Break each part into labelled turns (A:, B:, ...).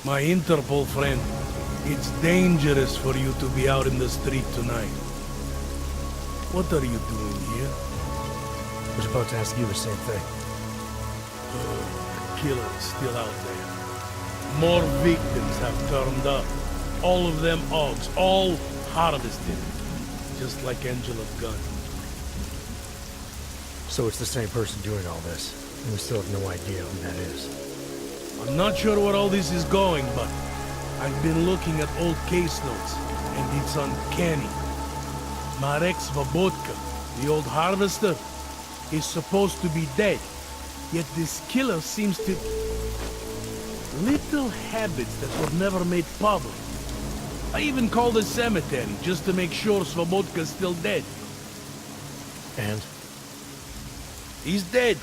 A: My Interpol friend, it's dangerous for you to be out in the street tonight. What are you doing here?
B: I was about to ask you the same thing.
A: The killer is still out there. More victims have turned up. All of them Augs, all harvested. Just like Angela's gun.
B: So it's the same person doing all this, and we still have no idea who that is.
A: I'm not sure where all this is going, but I've been looking at old case notes, and it's uncanny. Marek Svobotka, the old harvester, is supposed to be dead, yet this killer seems to... little habits that were never made public. I even called the cemetery, just to make sure Svobodka's still dead.
B: And?
A: He's dead.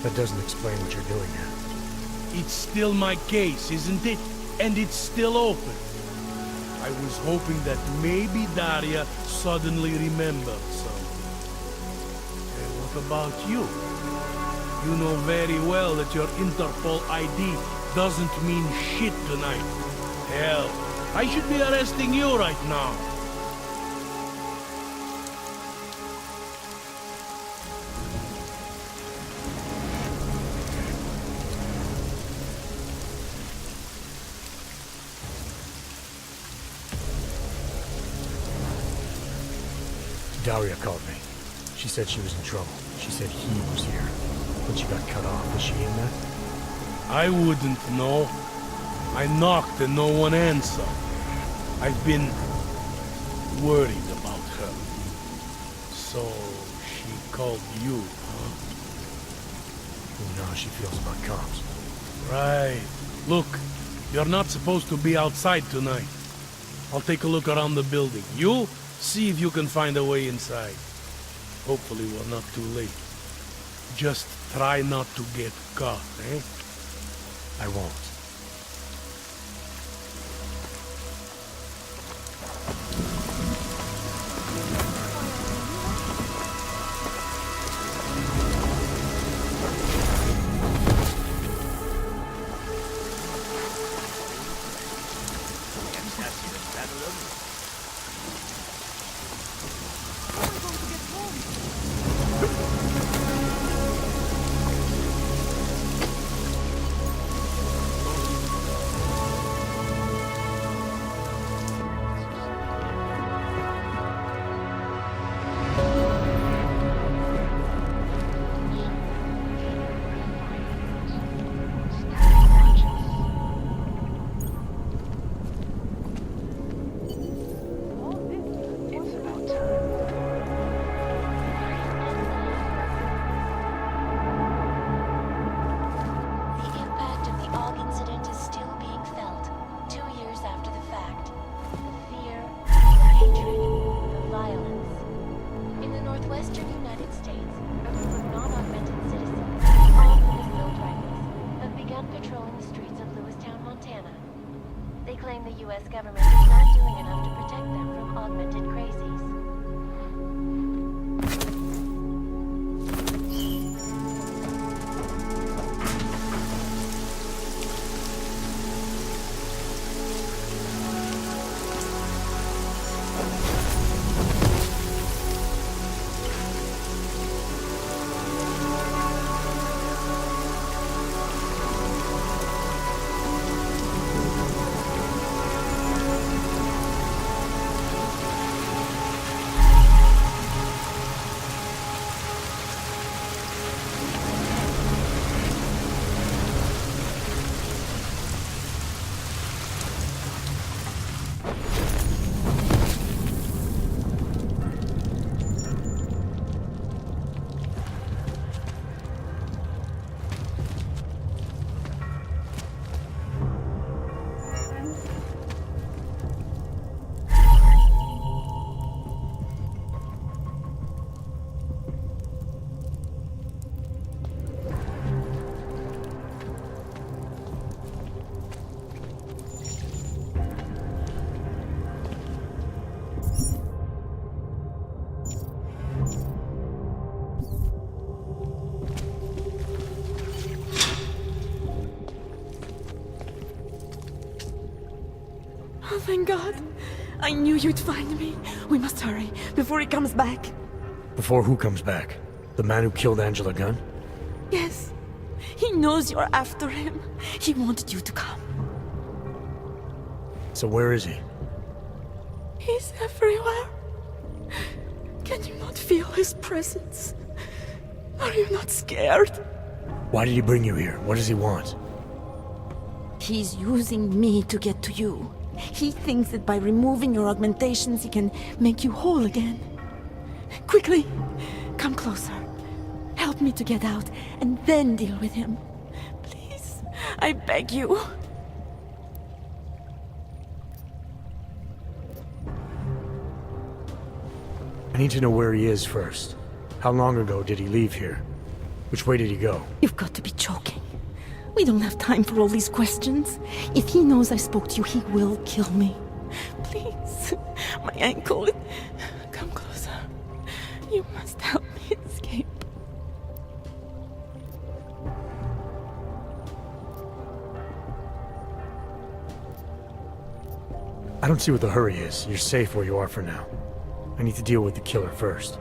B: That doesn't explain what you're doing here.
A: It's still my case, isn't it? And it's still open. I was hoping that maybe Daria suddenly remembered something. And what about you? You know very well that your Interpol ID doesn't mean shit tonight. Hell, I should be arresting you right now.
B: Daria called me. She said she was in trouble. She said he was here. When she got cut off, was she in that?
A: I wouldn't know. I knocked and no one answered. I've been worried about her. So she called you, huh?
B: You know how she feels about cops.
A: Right. Look, you're not supposed to be outside tonight. I'll take a look around the building. You see if you can find a way inside. Hopefully we're not too late. Just try not to get caught, eh?
B: I won't.
C: They claim the U.S. government is not doing enough to protect them from augmented crazies.
D: Oh, thank God. I knew you'd find me. We must hurry, before he comes back.
B: Before who comes back? The man who killed Angela Gunn?
D: Yes. He knows you're after him. He wanted you to come.
B: So where is he?
D: He's everywhere. Can you not feel his presence? Are you not scared?
B: Why did he bring you here? What does he want?
D: He's using me to get to you. He thinks that by removing your augmentations, he can make you whole again. Quickly, come closer. Help me to get out, and then deal with him. Please, I beg you.
B: I need to know where he is first. How long ago did he leave here? Which way did he go?
D: You've got to be joking. We don't have time for all these questions. If he knows I spoke to you, he will kill me. Please, my ankle. Come closer. You must help me escape.
B: I don't see what the hurry is. You're safe where you are for now. I need to deal with the killer first.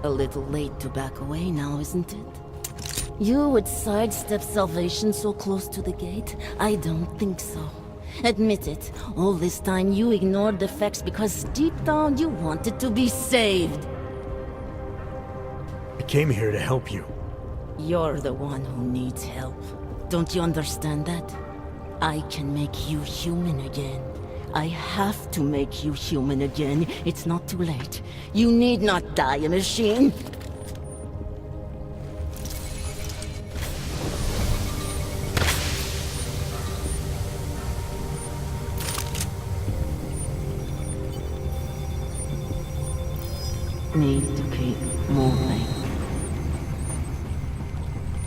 E: A little late to back away now, isn't it? You would sidestep salvation so close to the gate? I don't think so. Admit it, all this time you ignored the facts because deep down you wanted to be saved.
B: I came here to help you.
E: You're the one who needs help. Don't you understand that? I can make you human again. I have to make you human again. It's not too late. You need not die a machine. Need to keep moving.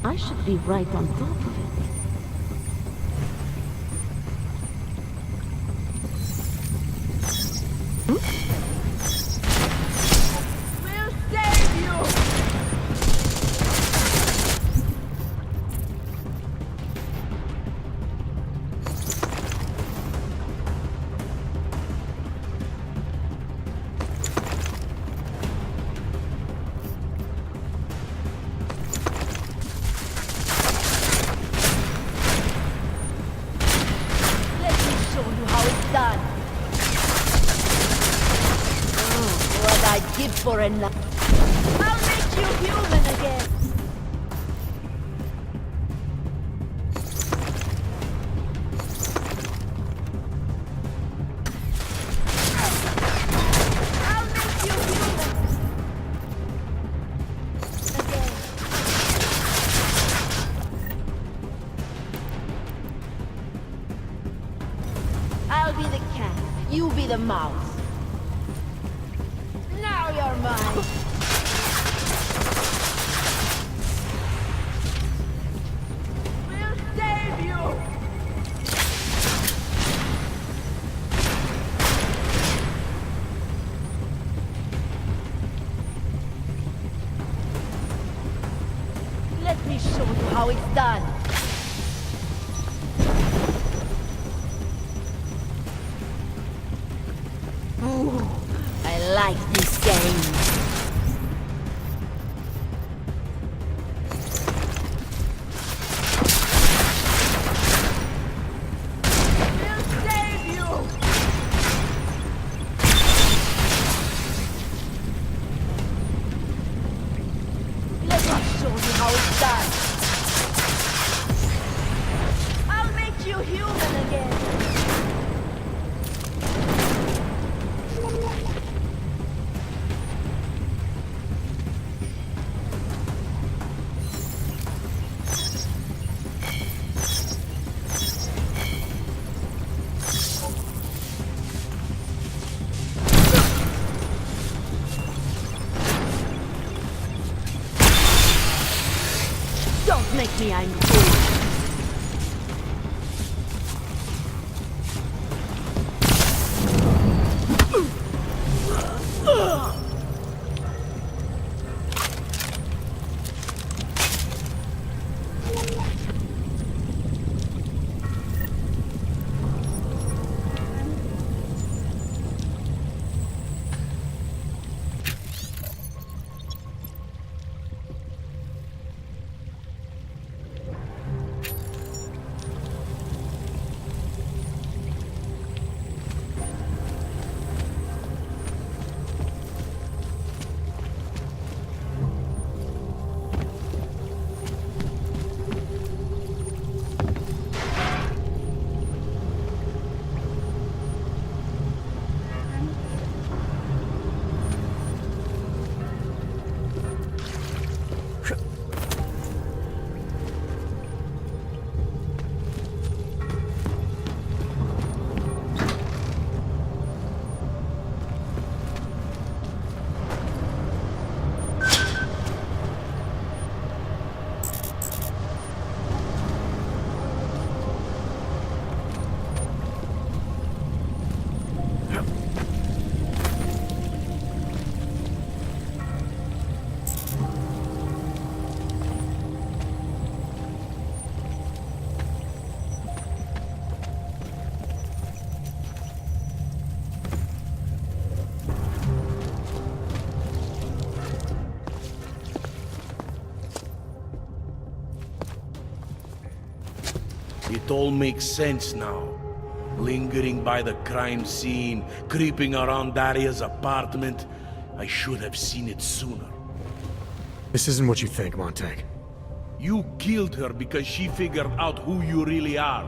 E: I should be right on top of it. For enough. I'll make you human again. I'll make you human again. I'll be the cat. You be the mouse. Now you're mine. We'll save you. Let me show you how it's done. Ooh, I like this game. We'll save you. Let me show you how it's done. I'll make you human again.
A: It all makes sense now. Lingering by the crime scene, creeping around Daria's apartment. I should have seen it sooner.
B: This isn't what you think, Montag.
A: You killed her because she figured out who you really are.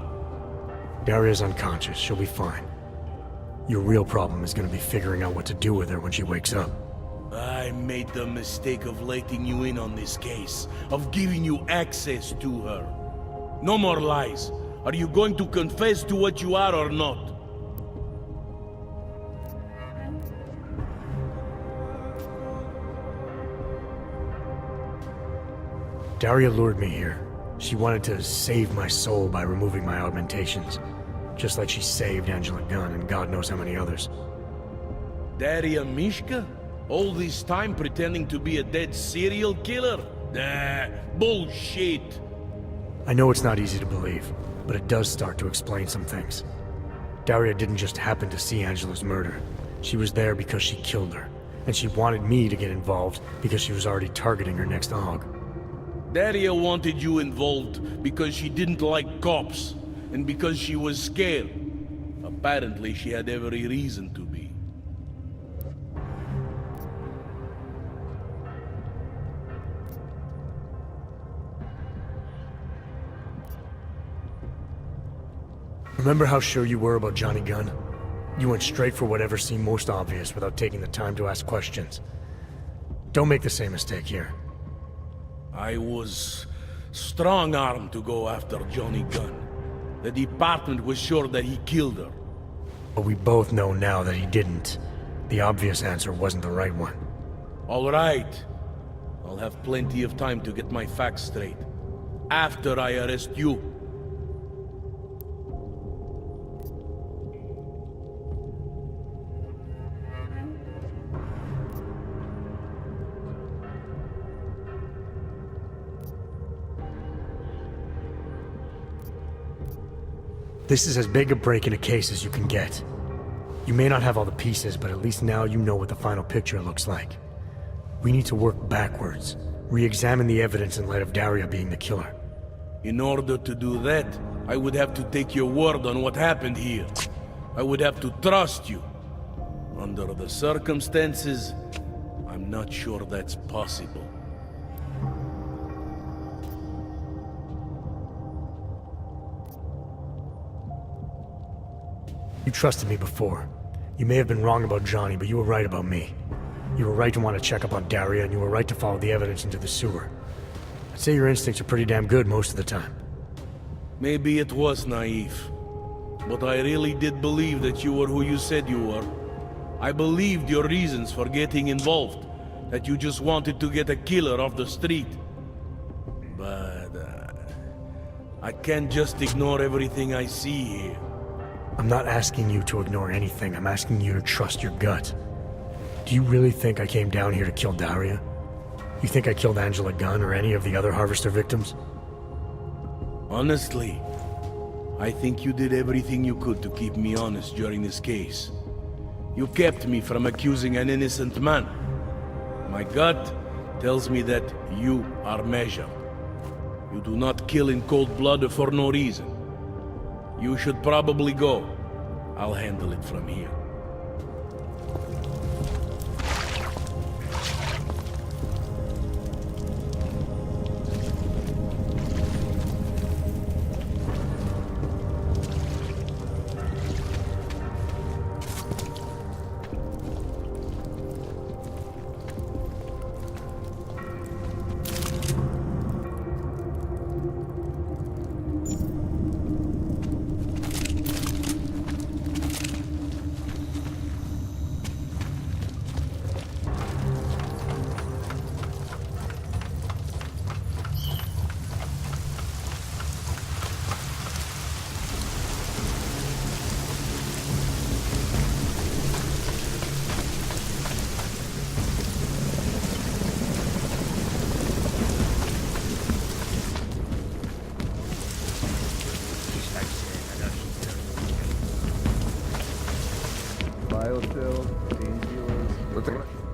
B: Daria's unconscious. She'll be fine. Your real problem is gonna be figuring out what to do with her when she wakes up.
A: I made the mistake of letting you in on this case, of giving you access to her. No more lies. Are you going to confess to what you are or not?
B: Daria lured me here. She wanted to save my soul by removing my augmentations. Just like she saved Angela Gunn and God knows how many others.
A: Daria Mishka? All this time pretending to be a dead serial killer? Bullshit!
B: I know it's not easy to believe, but it does start to explain some things. Daria didn't just happen to see Angela's murder. She was there because she killed her, and she wanted me to get involved because she was already targeting her next hog.
A: Daria wanted you involved because she didn't like cops, and because she was scared. Apparently, she had every reason to be.
B: Remember how sure you were about Johnny Gunn? You went straight for whatever seemed most obvious without taking the time to ask questions. Don't make the same mistake here.
A: I was strong-armed to go after Johnny Gunn. The department was sure that he killed her.
B: But we both know now that he didn't. The obvious answer wasn't the right one.
A: All right. I'll have plenty of time to get my facts straight. After I arrest you.
B: This is as big a break in a case as you can get. You may not have all the pieces, but at least now you know what the final picture looks like. We need to work backwards, re-examine the evidence in light of Daria being the killer.
A: In order to do that, I would have to take your word on what happened here. I would have to trust you. Under the circumstances, I'm not sure that's possible.
B: You trusted me before. You may have been wrong about Johnny, but you were right about me. You were right to want to check up on Daria, and you were right to follow the evidence into the sewer. I'd say your instincts are pretty damn good most of the time.
A: Maybe it was naive, but I really did believe that you were who you said you were. I believed your reasons for getting involved, that you just wanted to get a killer off the street. But I can't just ignore everything I see here.
B: I'm not asking you to ignore anything. I'm asking you to trust your gut. Do you really think I came down here to kill Daria? You think I killed Angela Gunn or any of the other Harvester victims?
A: Honestly, I think you did everything you could to keep me honest during this case. You kept me from accusing an innocent man. My gut tells me that you are measured. You do not kill in cold blood for no reason. You should probably go. I'll handle it from here.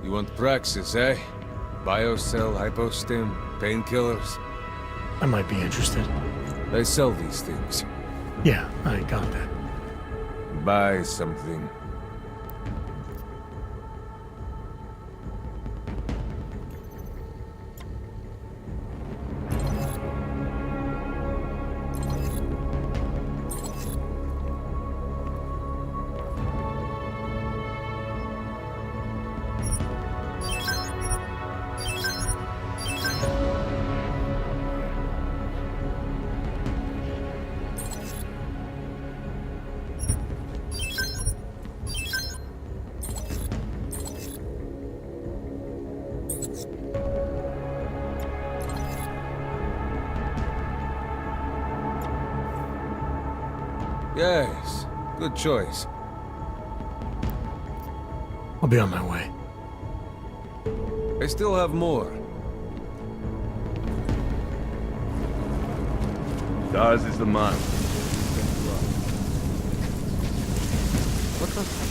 F: You want Praxis, eh? Biocell, hypostim, painkillers.
B: I might be interested.
F: They sell these things.
B: Yeah, I got that.
F: Buy something. Yes, good choice.
B: I'll be on my way.
F: I still have more.
G: Ours is the man.
F: What the?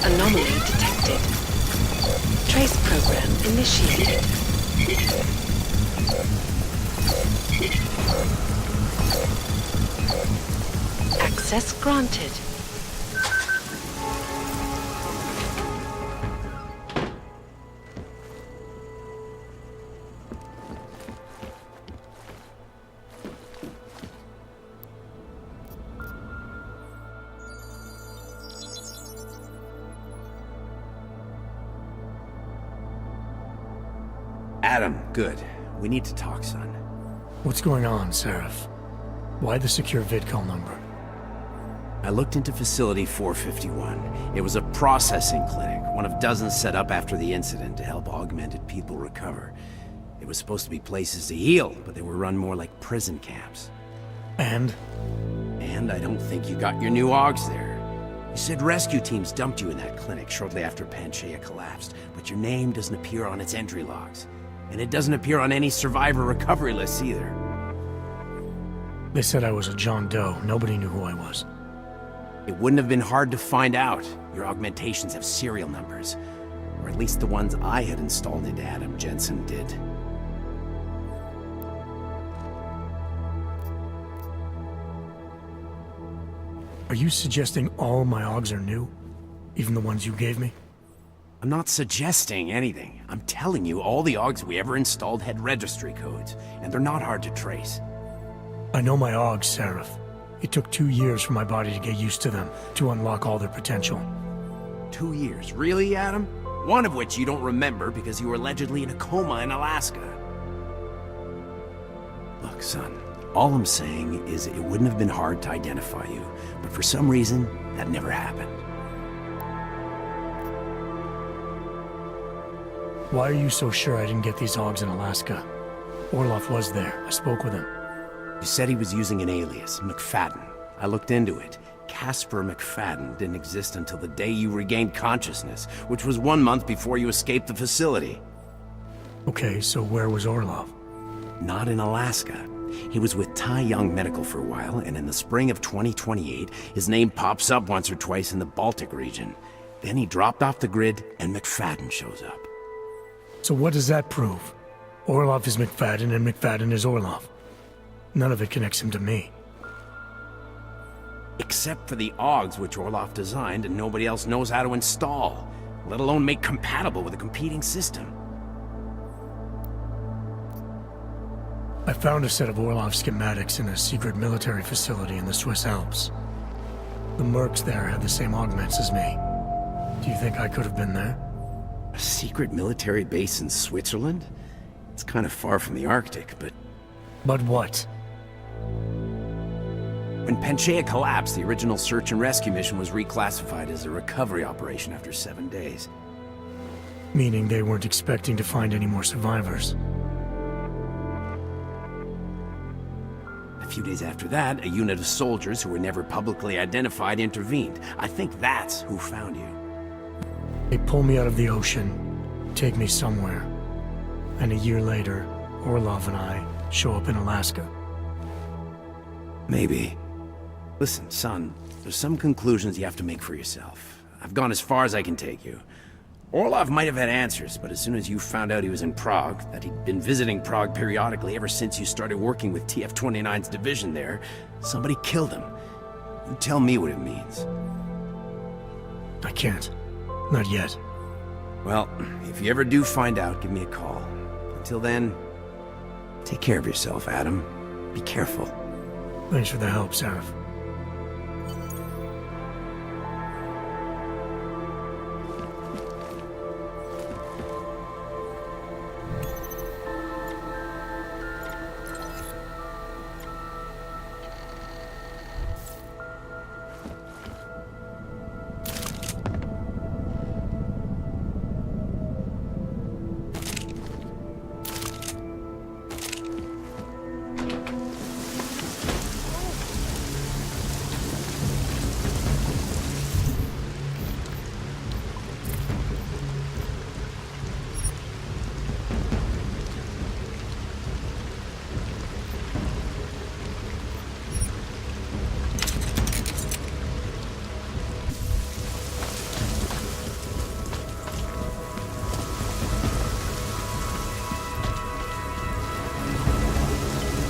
H: Anomaly detected. Trace program initiated. Access granted.
I: Adam, good. We need to talk, son.
B: What's going on, Seraph? Why the secure vidcall number?
I: I looked into Facility 451. It was a processing clinic, one of dozens set up after the incident to help augmented people recover. It was supposed to be places to heal, but they were run more like prison camps.
B: And?
I: And I don't think you got your new augs there. You said rescue teams dumped you in that clinic shortly after Panchaea collapsed, but your name doesn't appear on its entry logs. And it doesn't appear on any survivor recovery lists either.
B: They said I was a John Doe. Nobody knew who I was.
I: It wouldn't have been hard to find out. Your augmentations have serial numbers. Or at least the ones I had installed into Adam Jensen did.
B: Are you suggesting all my augs are new? Even the ones you gave me?
I: I'm not suggesting anything. I'm telling you all the augs we ever installed had registry codes, and they're not hard to trace.
B: I know my augs, Seraph. It took 2 years for my body to get used to them, to unlock all their potential.
I: 2 years? Really, Adam? One of which you don't remember because you were allegedly in a coma in Alaska. Look, son, all I'm saying is it wouldn't have been hard to identify you, but for some reason, that never happened.
B: Why are you so sure I didn't get these augs in Alaska? Orloff was there. I spoke with him.
I: You said he was using an alias, McFadden. I looked into it. Casper McFadden didn't exist until the day you regained consciousness, which was 1 month before you escaped the facility.
B: Okay, so where was Orloff?
I: Not in Alaska. He was with Tai Young Medical for a while, and in the spring of 2028, his name pops up once or twice in the Baltic region. Then he dropped off the grid, and McFadden shows up.
B: So what does that prove? Orloff is McFadden, and McFadden is Orloff. None of it connects him to me.
I: Except for the augs which Orloff designed and nobody else knows how to install, let alone make compatible with a competing system.
B: I found a set of Orloff schematics in a secret military facility in the Swiss Alps. The mercs there had the same augments as me. Do you think I could have been there?
I: A secret military base in Switzerland? It's kind of far from the Arctic, but...
B: But what?
I: When Panchaea collapsed, the original search and rescue mission was reclassified as a recovery operation after 7 days.
B: Meaning they weren't expecting to find any more survivors.
I: A few days after that, a unit of soldiers who were never publicly identified intervened. I think that's who found you.
B: They pull me out of the ocean, take me somewhere. And a year later, Orlov and I show up in Alaska.
I: Maybe. Listen, son, there's some conclusions you have to make for yourself. I've gone as far as I can take you. Orlov might have had answers, but as soon as you found out he was in Prague, that he'd been visiting Prague periodically ever since you started working with TF-29's division there, somebody killed him. You tell me what it means.
B: I can't. Not yet.
I: Well, if you ever do find out, give me a call. Until then, take care of yourself, Adam. Be careful.
B: Thanks for the help, Sarif.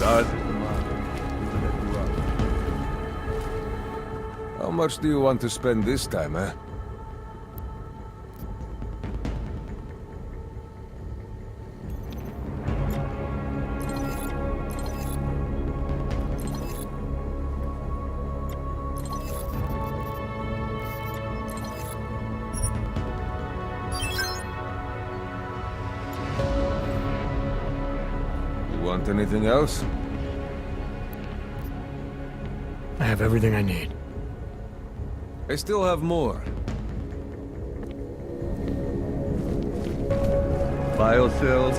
G: Stars is the mark. Let you up.
F: How much do you want to spend this time, eh? Want anything else?
B: I have everything I need.
F: I still have more.
G: Biocells.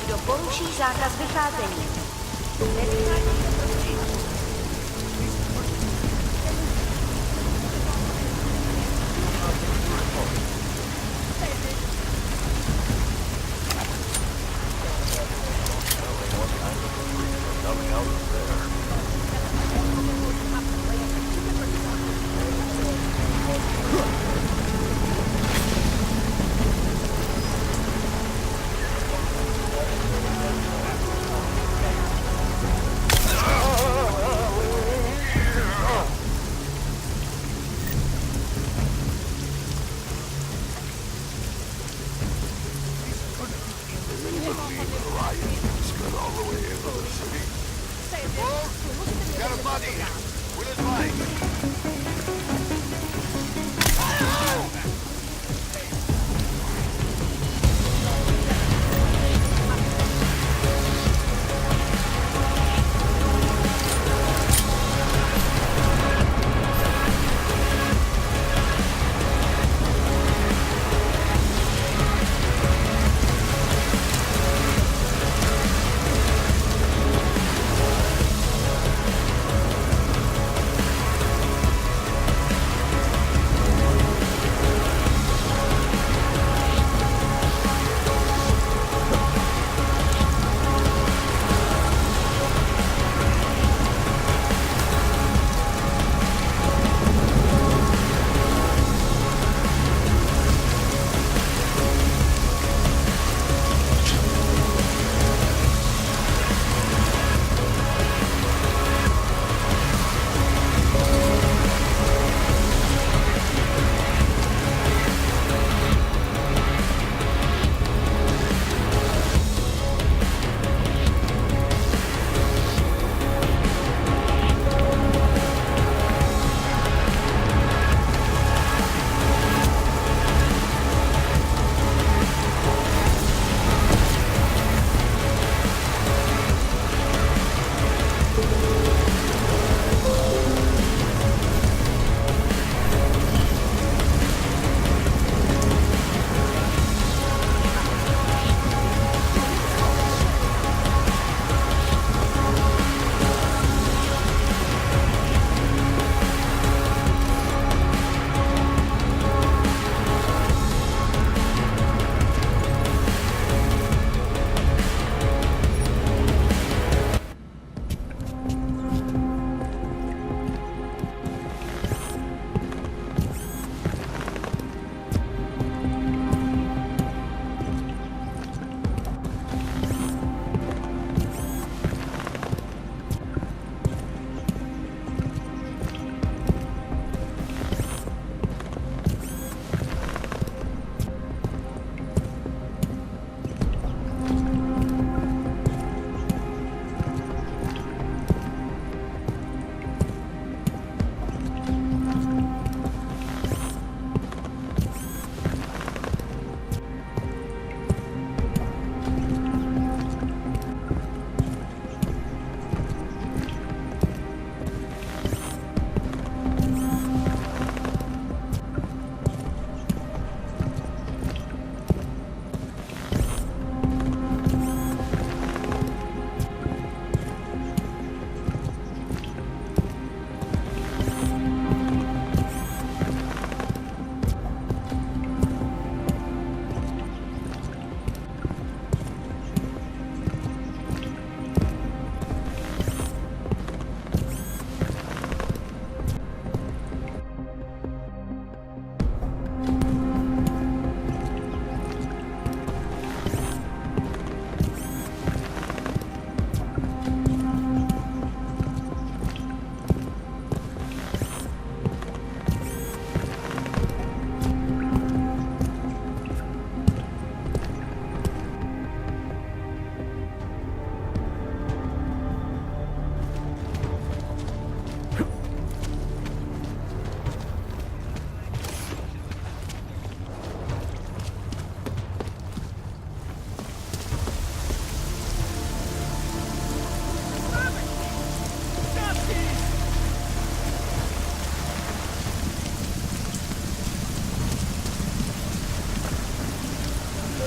J: Kdo poruší zákaz vycházení?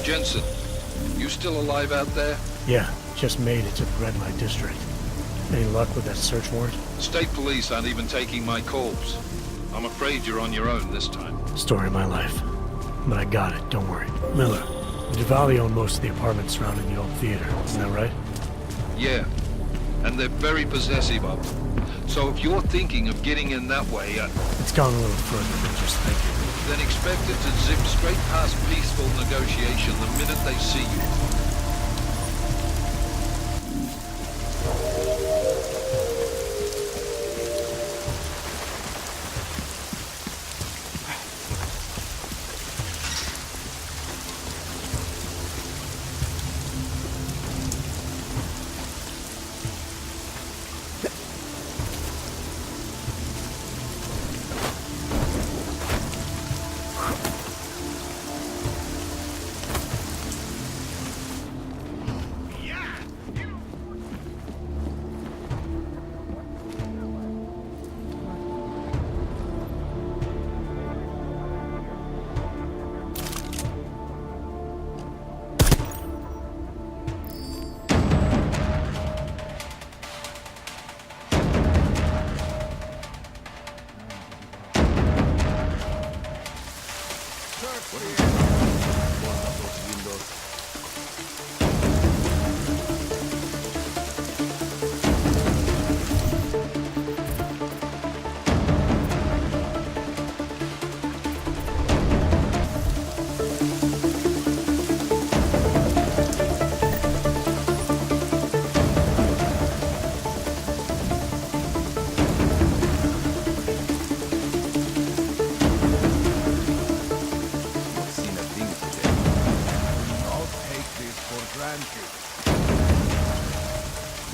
K: Jensen, you still alive out there?
B: Yeah, just made it to the red light district. Any luck with that search warrant?
K: State police aren't even taking my calls. I'm afraid you're on your own this time.
B: Story of my life. But I got it, don't worry. Miller, the Divali own most of the apartments surrounding the old theater, isn't that right?
K: Yeah, and they're very possessive of them. So if you're thinking of getting in that way,
B: It's gone a little further than just thinking.
K: then expect it to zip straight past peaceful negotiation the minute they see you.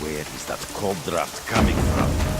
I: Where is that cold draft coming from?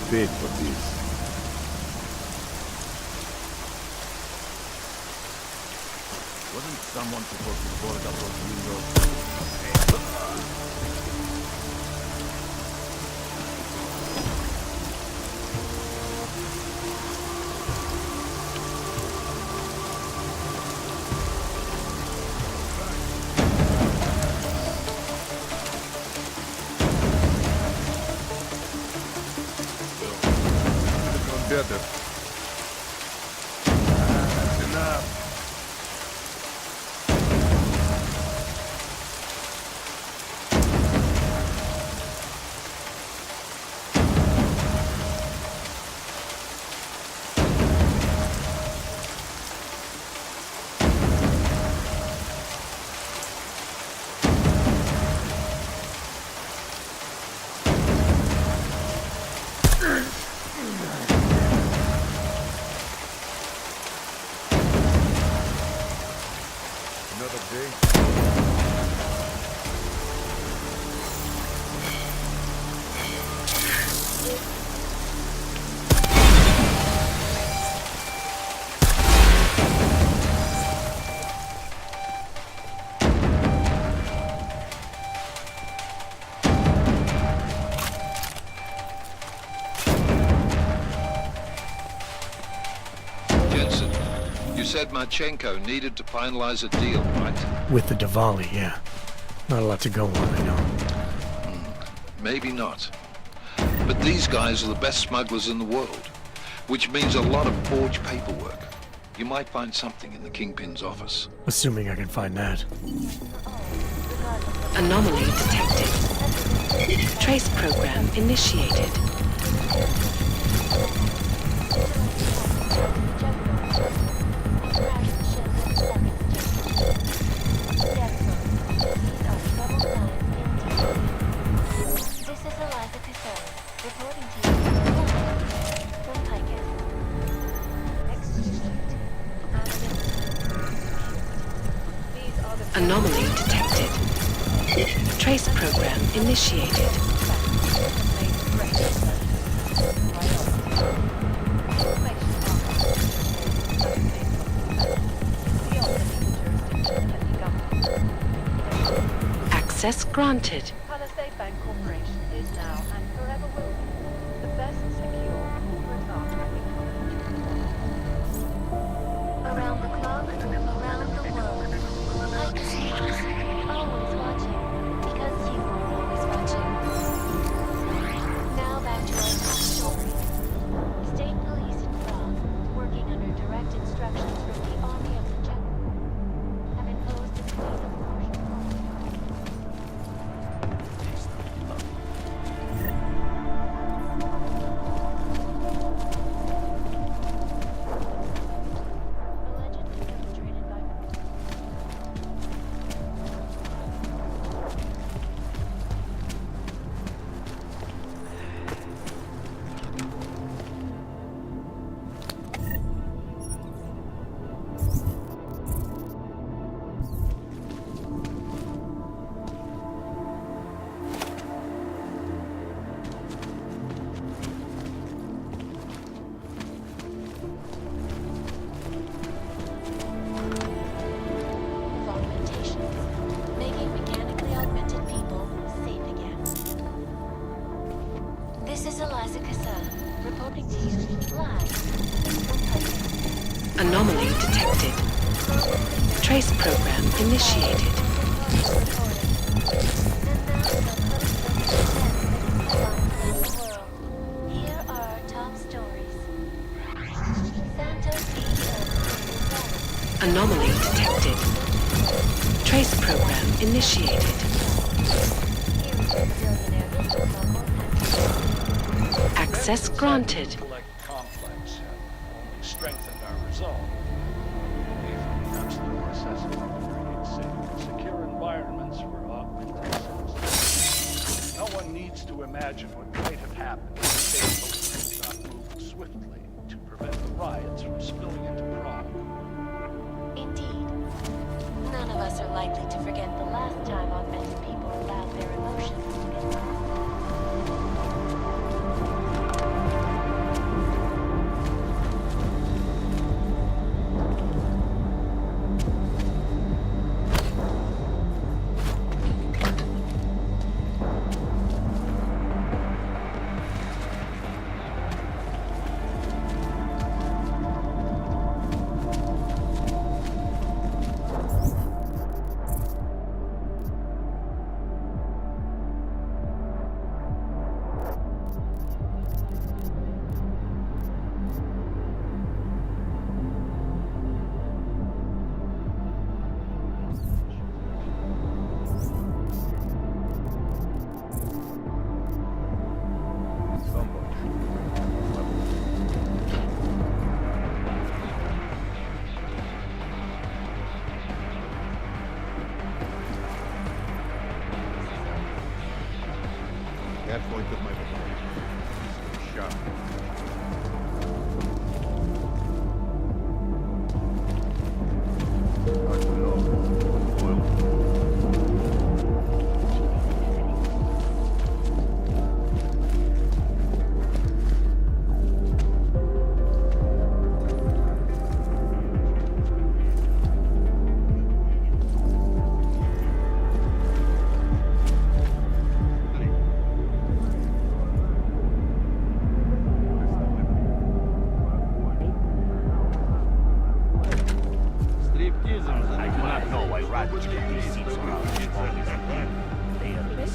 G: paid for this. Wasn't someone supposed to board up those windows?
F: Better.
G: That's enough.
F: Another day.
K: Jensen, you said Marchenko needed to finalize a deal, right?
B: With the Divali, yeah. Not a lot to go on, I know.
K: Maybe not. But these guys are the best smugglers in the world, which means a lot of forged paperwork. You might find something in the Kingpin's office.
B: Assuming I can find that.
H: Anomaly detected. Trace program initiated. Anomaly detected. Trace program initiated. Access granted.
J: Palisade Bank Corporation is now and forever will be the best secure corporate archive
C: Around the clock, around the world. I can see us, always watching, because you are always watching. Now back to our top story. State police in Prague, working under direct instructions from the army of the general, have imposed a decree of martial law. Allegedly perpetrated by augmentations, making mechanically augmented people safe again. This is Eliza Casella, reporting to you live from Tyson.
H: Anomaly detected. Trace program initiated.
C: Here are our top stories. Santos CEO.
H: Anomaly detected. Trace program initiated. Access granted.
L: Intellect complex have only strengthened our resolve. We've absolute necessity to create safe and secure environments for augmented citizens. No one needs to imagine what might have happened if the state police had not moved swiftly to prevent the riots from spilling into Prague.
C: Indeed. None of us are likely to forget the last time augmented people allowed their emotions to get lost.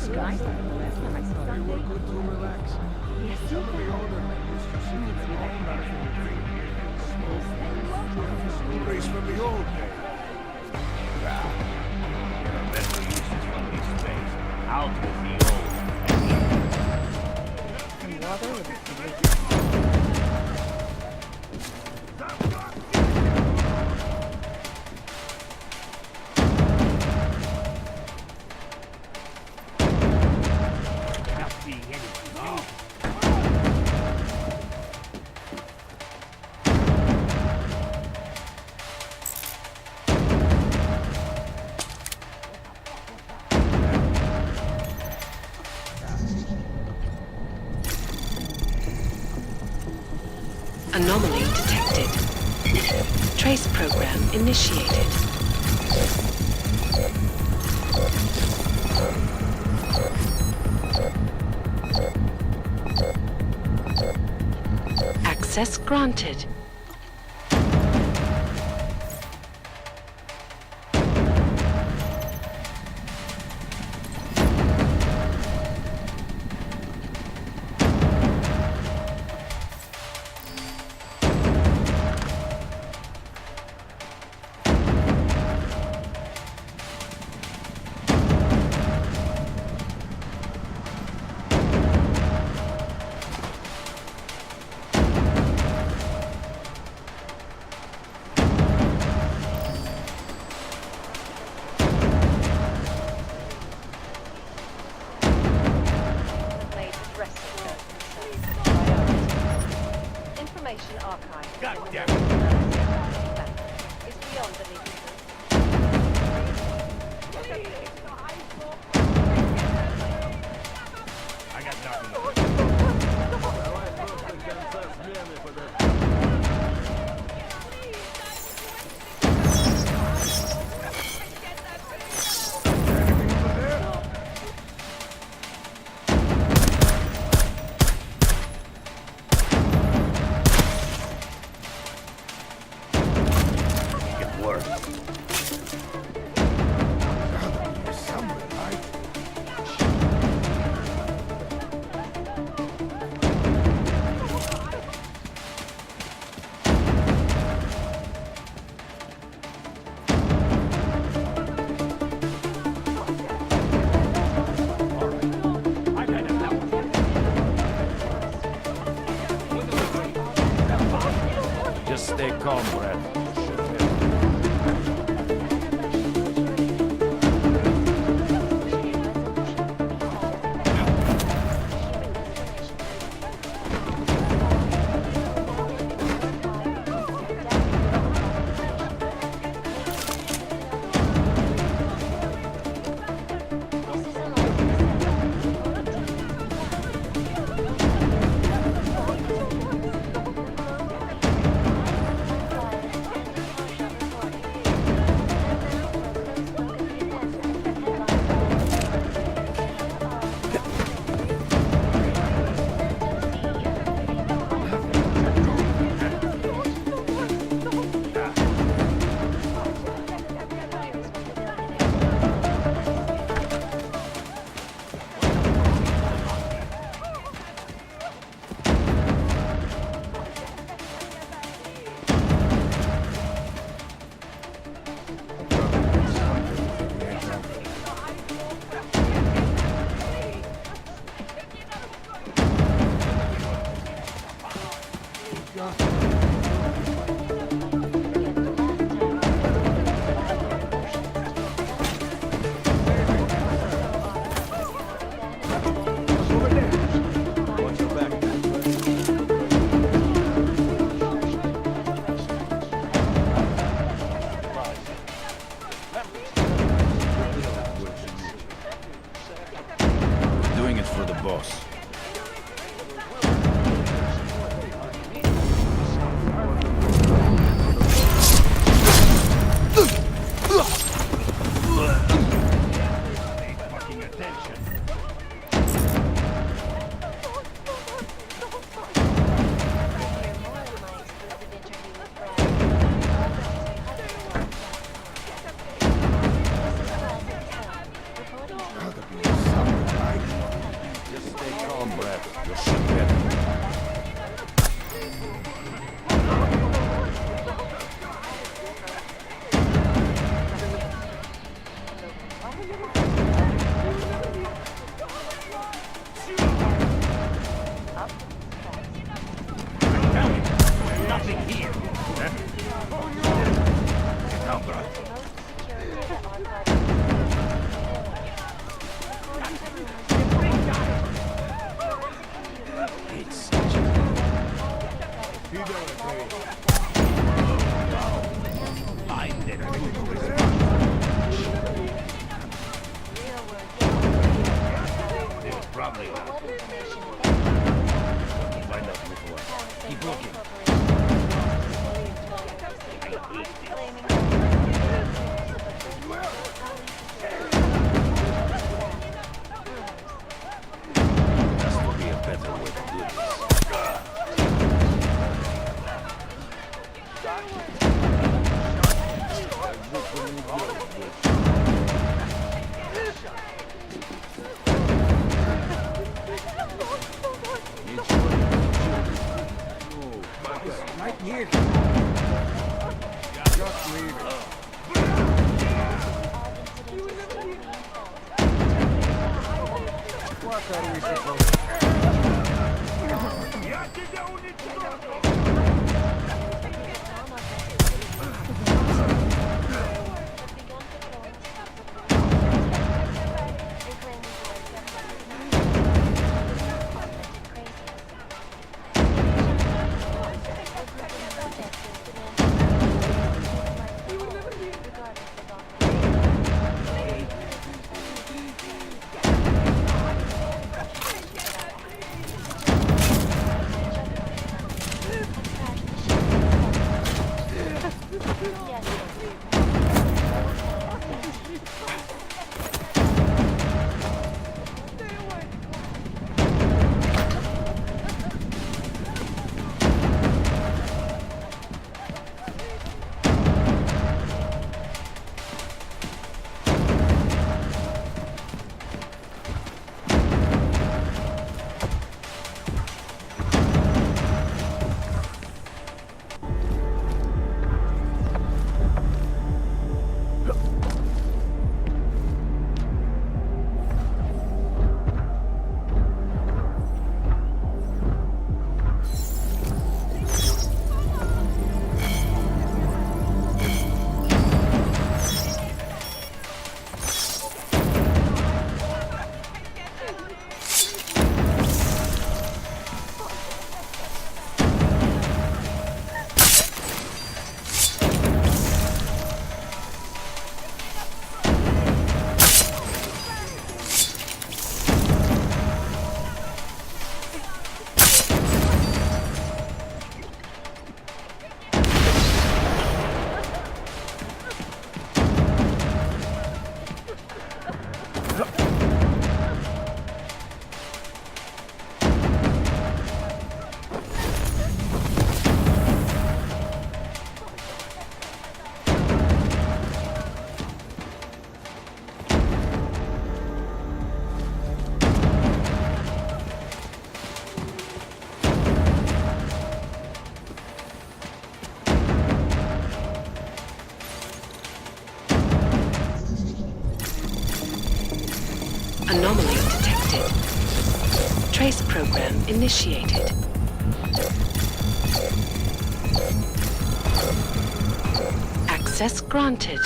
F: Stories from the old days.
G: Out with the old.
H: Anomaly detected. Trace program initiated. Access granted.
J: Made with dressing curtains. Information archive.
G: God damn
J: Is beyond belief.
G: I got nothing. Get worse.
F: Somewhere, right?
G: Just stay calm, Brad. Doing it for the boss. anything here? Huh? Get down, bro.
K: It's such a...
G: I better There's probably not. Find out before. Keep looking. Has to be a better way to do this.
F: Right here. Just leave it. What are we supposed to
H: Anomaly detected. Trace program initiated. Access granted.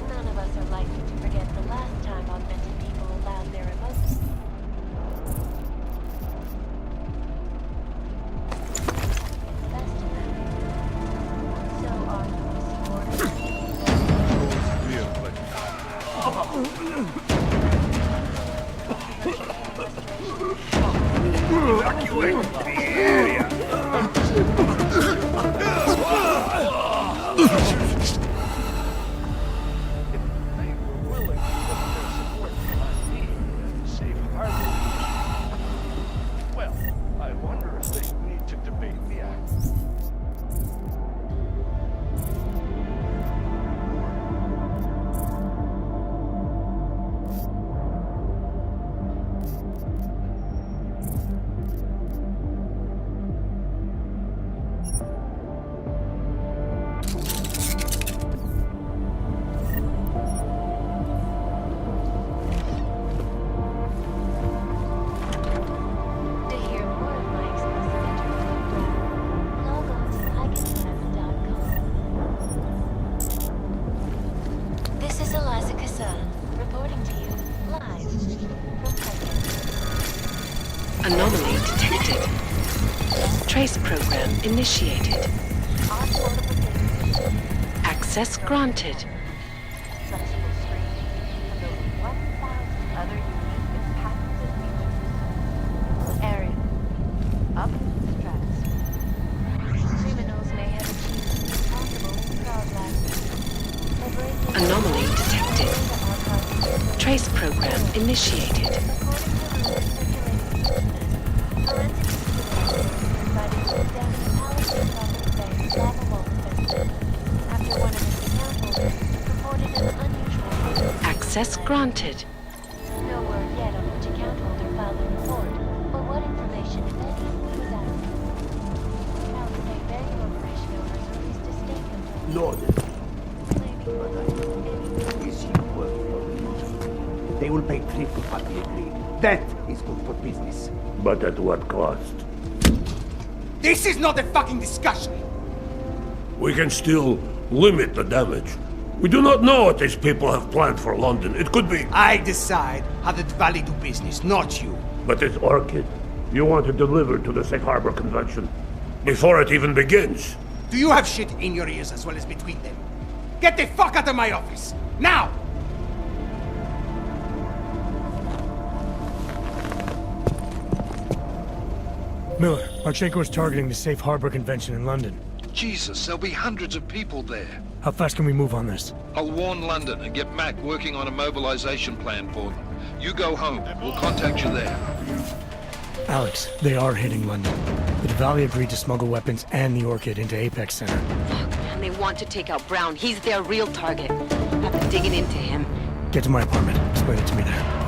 C: None of us are likely to forget the last time augmented people allowed their emotions. Best of them. So are you
F: evacuate the area?
L: They were willing to put their support behind me and save hardly
H: Anomaly detected. Trace program initiated. Access granted.
J: Flexible screening, and over 1,000 other unique and patented features. Area. Up in the stratosphere. Criminals may have achieved the impossible in crowd life.
H: Anomaly detected. Trace program initiated. Access granted.
C: No word yet on which account holder filed the report, or what information, if any, was asked. I would say many operation owners released a statement
F: Loaded.
C: claiming
F: But I know. Is he working for the news? They will pay triple what we agreed. That is good for business. But at what cost?
M: This is not a fucking discussion!
N: We can still limit the damage. We do not know what these people have planned for London. It could be...
M: I decide how the Divali do business, not you.
N: But it's Orchid. You want to deliver to the Safe Harbor Convention before it even begins.
M: Do you have shit in your ears as well as between them? Get the fuck out of my office! Now!
B: Miller, Marchenko is targeting the Safe Harbor Convention in London.
K: Jesus, there'll be hundreds of people there.
B: How fast can we move on this?
K: I'll warn London and get Mac working on a mobilization plan for them. You go home. We'll contact you there.
B: Alex, they are hitting London. The Divali agreed to smuggle weapons and the Orchid into Apex Center.
O: Fuck, man, they want to take out Brown. He's their real target. I've been digging into him.
B: Get to my apartment. Explain it to me there.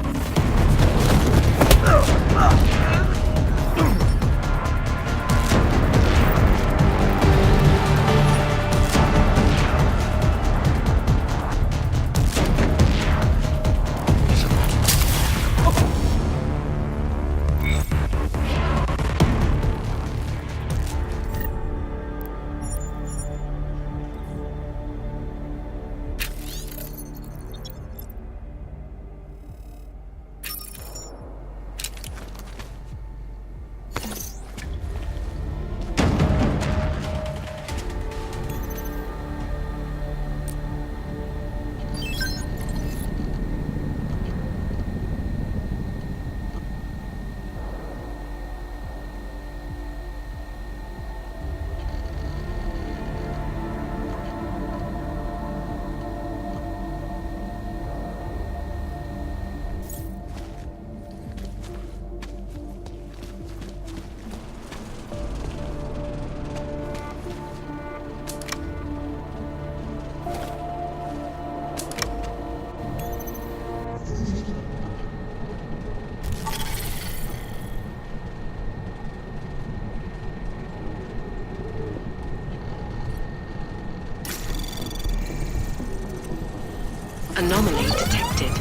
H: Anomaly detected.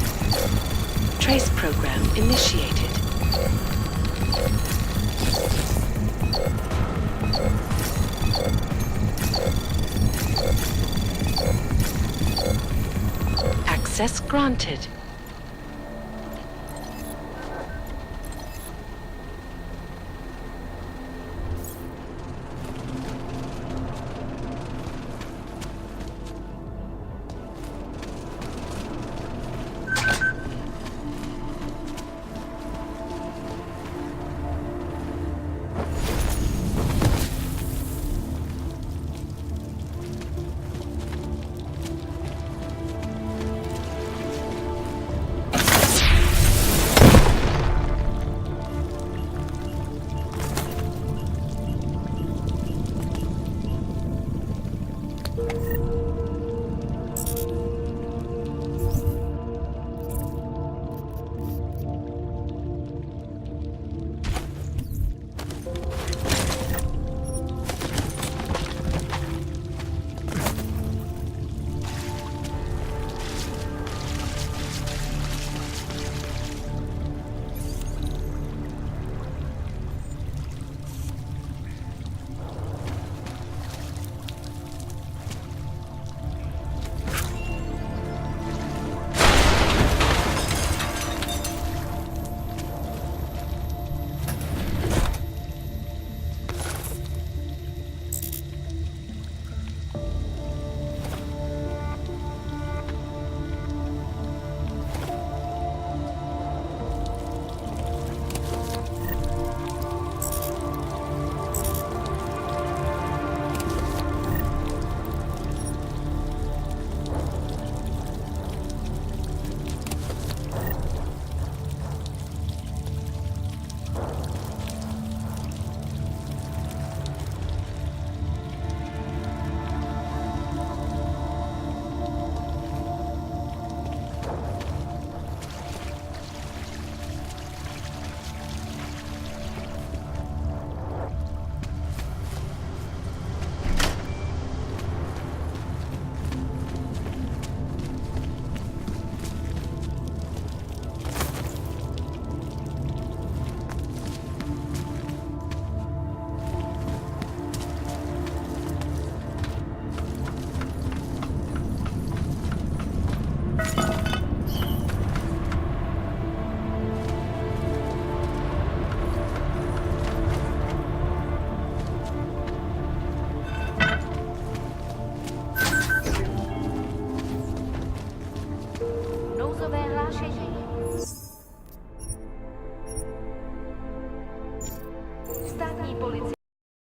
H: Trace program initiated. Access granted.
J: bullets